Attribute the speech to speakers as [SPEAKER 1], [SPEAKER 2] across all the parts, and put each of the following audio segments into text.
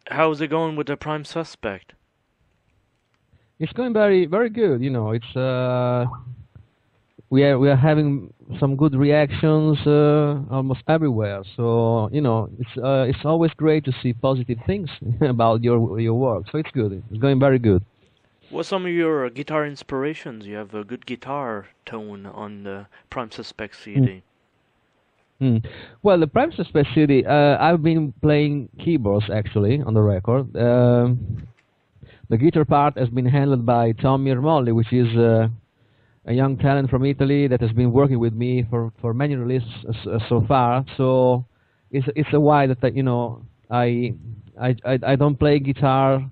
[SPEAKER 1] How's it going with the Prime Suspect?
[SPEAKER 2] It's going very, very good. We are having some good reactions almost everywhere. So it's always great to see positive things about your work. So it's good. It's going very good.
[SPEAKER 1] What's some of your guitar inspirations? You have a good guitar tone on the Prime Suspect
[SPEAKER 2] Mm.
[SPEAKER 1] CD.
[SPEAKER 2] Mm. Well, the Prime Suspect CD, I've been playing keyboards actually on the record. The guitar part has been handled by Tommy Ermolli, which is a young talent from Italy that has been working with me for many releases so far. So it's a while that I don't play guitar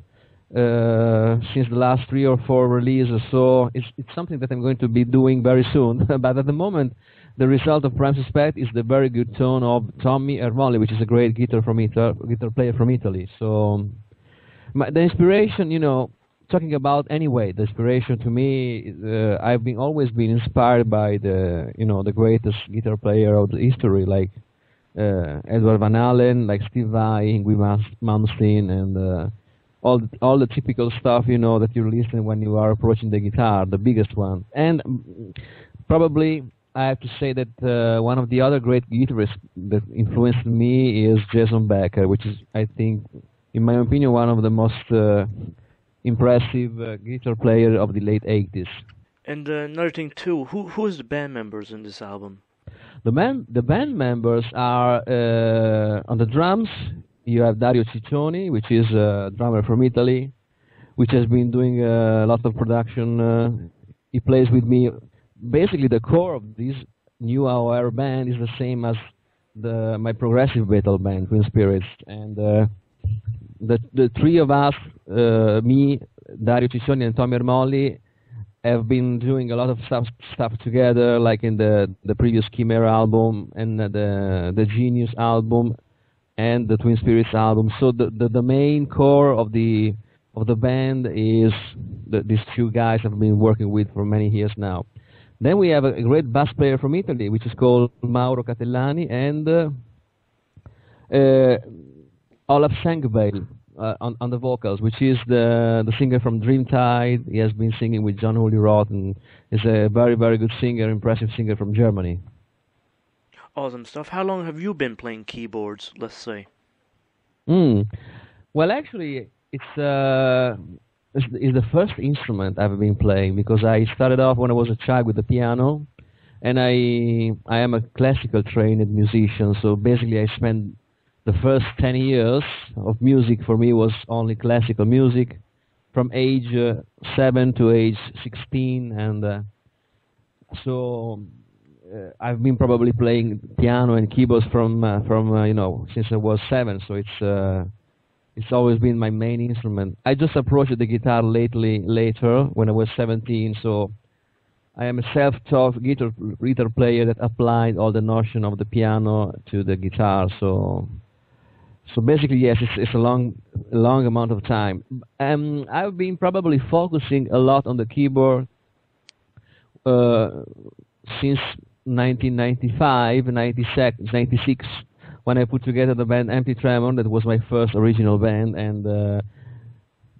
[SPEAKER 2] since the last 3 or 4 releases. So it's something that I'm going to be doing very soon. But at the moment, the result of Prime Suspect is the very good tone of Tommy Ermolli, which is a great guitar player from Italy. So the inspiration, talking about anyway, the inspiration to me, I've been always been inspired by the greatest guitar player of the history, like Edward Van Halen, like Steve Vai, Yngwie Malmsteen, and all the typical stuff, that you listen when you are approaching the guitar, the biggest one. And probably I have to say that one of the other great guitarists that influenced me is Jason Becker, which is, I think, in my opinion, one of the most impressive guitar player of the late 80s.
[SPEAKER 1] And another thing too, who is the band members in this album?
[SPEAKER 2] The band members are on the drums. You have Dario Ciccioni, which is a drummer from Italy, which has been doing a lot of production. He plays with me. Basically, the core of this new hour band is the same as my progressive metal band, Twin Spirits, and the three of us, me, Dario Ciccioni, and Tommy Ermolli, have been doing a lot of stuff together, like in the previous KHYMERA album and the Genius album and the Twin Spirits album. So the main core of the band is these two guys I've been working with for many years now. Then we have a great bass player from Italy, which is called Mauro Catellani, and Olaf Sankvale on the vocals, which is the singer from Dreamtide. He has been singing with John Holy Roth, and is a very, very good singer, impressive singer from Germany.
[SPEAKER 1] Awesome stuff. How long have you been playing keyboards, let's say?
[SPEAKER 2] Well, actually, it's the first instrument I've been playing, because I started off when I was a child with the piano, and I am a classical trained musician. So basically, I spent the first 10 years of music for me was only classical music, from age 7 to age 16, and so I've been probably playing piano and keyboards from since I was 7. So it's always been my main instrument. I just approached the guitar later when I was 17. So I am a self-taught guitar player that applied all the notion of the piano to the guitar. So basically, yes, it's a long amount of time. I've been probably focusing a lot on the keyboard since 1995, 96, when I put together the band EMPTY TREMOR. That was my first original band, and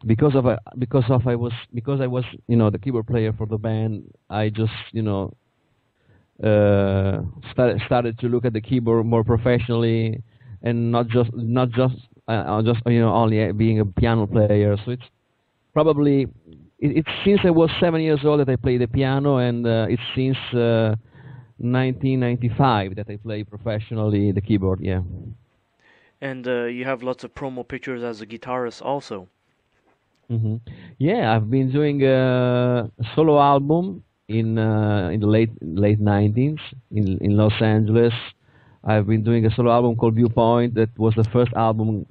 [SPEAKER 2] because I was the keyboard player for the band, I just started to look at the keyboard more professionally, and not just only being a piano player. So it's probably it's since I was 7 years old that I play the piano, and it's since 1995 that I play professionally the keyboard. Yeah.
[SPEAKER 1] And you have lots of promo pictures as a guitarist also.
[SPEAKER 2] hmm Yeah, I've been doing a solo album in the late 90s in Los Angeles. I've been doing a solo album called Viewpoint. That was the first album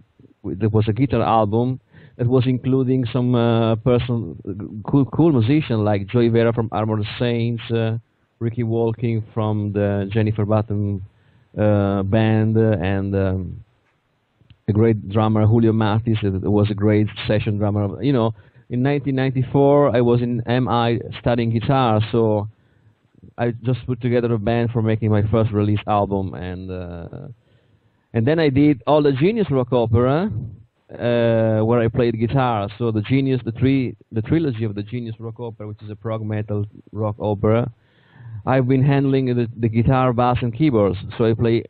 [SPEAKER 2] that was a guitar album that was including some cool musicians like Joey Vera from Armored Saints, Ricky Walking from the Jennifer Button band, and a great drummer, Julio Matis, that was a great session drummer. In 1994, I was in MI studying guitar, so I just put together a band for making my first release album, and then I did all the Genius rock opera, where I played guitar. So the trilogy of the Genius rock opera, which is a prog metal rock opera. I've been handling the guitar, bass, and keyboards. So I play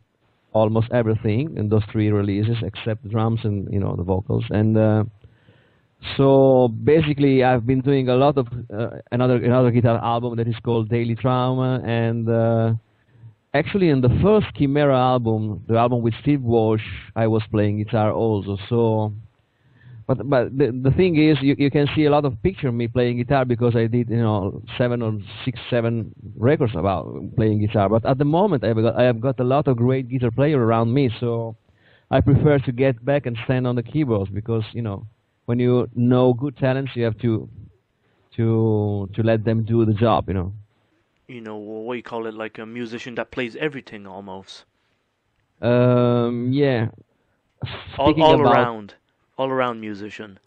[SPEAKER 2] almost everything in those 3 releases, except drums and the vocals. And so basically, I've been doing a lot of another guitar album that is called Daily Trauma, and actually in the first KHYMERA album, the album with Steve Walsh, I was playing guitar also. So, but the thing is, you can see a lot of picture of me playing guitar because I did 7 records about playing guitar. But at the moment, I have got a lot of great guitar players around me, so I prefer to get back and stand on the keyboards because when you know good talents, you have to let them do the job,
[SPEAKER 1] What you call it, like a musician that plays everything almost.
[SPEAKER 2] Yeah.
[SPEAKER 1] All around musician.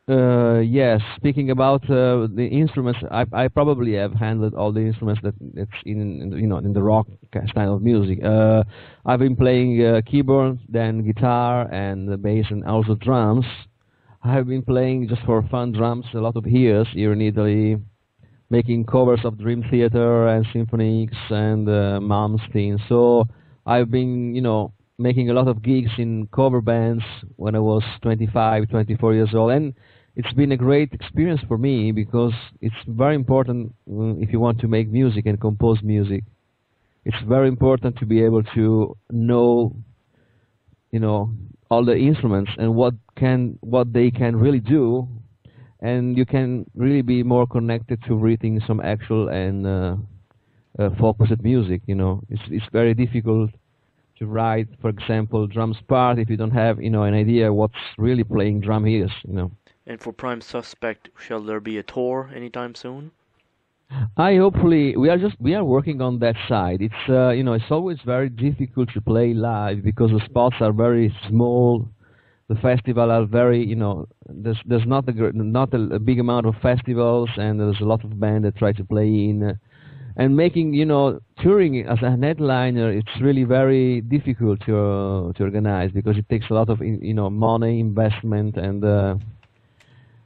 [SPEAKER 2] Yes. Speaking about the instruments, I probably have handled all the instruments that's in the rock style of music. I've been playing keyboard, then guitar, and the bass, and also drums. I have been playing just for fun drums a lot of years here in Italy, making covers of Dream Theater and Symphonics and Malmsteen. So I've been, making a lot of gigs in cover bands when I was 25, 24 years old. And it's been a great experience for me because it's very important if you want to make music and compose music. It's very important to be able to know, all the instruments and what they can really do, and you can really be more connected to reading some actual and focused music. It's very difficult to write, for example, drums part if you don't have an idea what's really playing drum is.
[SPEAKER 1] And for Prime Suspect, shall there be a tour anytime soon?
[SPEAKER 2] Hopefully we are working on that side. It's it's always very difficult to play live because the spots are very small. The festival are very there's not a big amount of festivals, and there's a lot of bands that try to play in. And making touring as a headliner, it's really very difficult to organize because it takes a lot of money, investment, and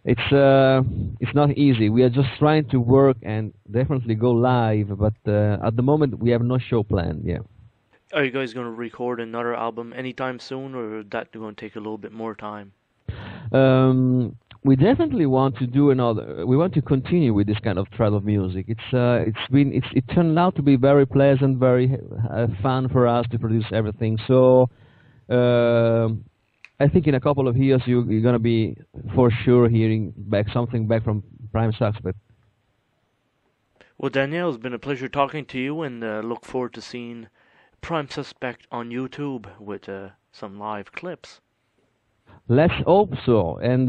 [SPEAKER 2] it's not easy. We are just trying to work and definitely go live, but at the moment we have no show planned. Yeah.
[SPEAKER 1] Are you guys going to record another album anytime soon, or is that going to take a little bit more time?
[SPEAKER 2] We definitely want to do another. We want to continue with this kind of thread of music. It turned out to be very pleasant, very fun for us to produce everything. So. I think in a couple of years you're going to be for sure hearing something back from Prime Suspect.
[SPEAKER 1] Well, Danielle, it's been a pleasure talking to you, and look forward to seeing Prime Suspect on YouTube with some live clips.
[SPEAKER 2] Let's hope so. And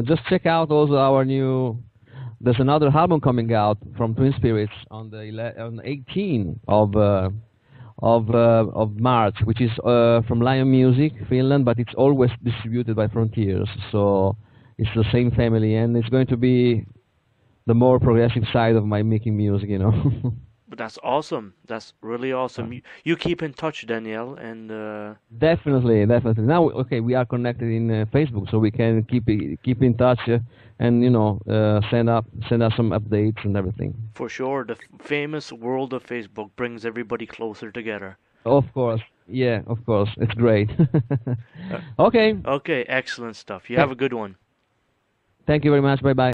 [SPEAKER 2] just check out also there's another album coming out from Twin Spirits on the 18th of March, which is from Lion Music, Finland, but it's always distributed by Frontiers, so it's the same family, and it's going to be the more progressive side of my making music,
[SPEAKER 1] But that's awesome. That's really awesome. You keep in touch, Danielle, and
[SPEAKER 2] definitely. Now, okay, we are connected in Facebook, so we can keep in touch and send us some updates and everything.
[SPEAKER 1] For sure, the famous world of Facebook brings everybody closer together.
[SPEAKER 2] Of course, yeah, of course, it's great. Okay.
[SPEAKER 1] Okay, excellent stuff. You have a good one.
[SPEAKER 2] Thank you very much. Bye bye.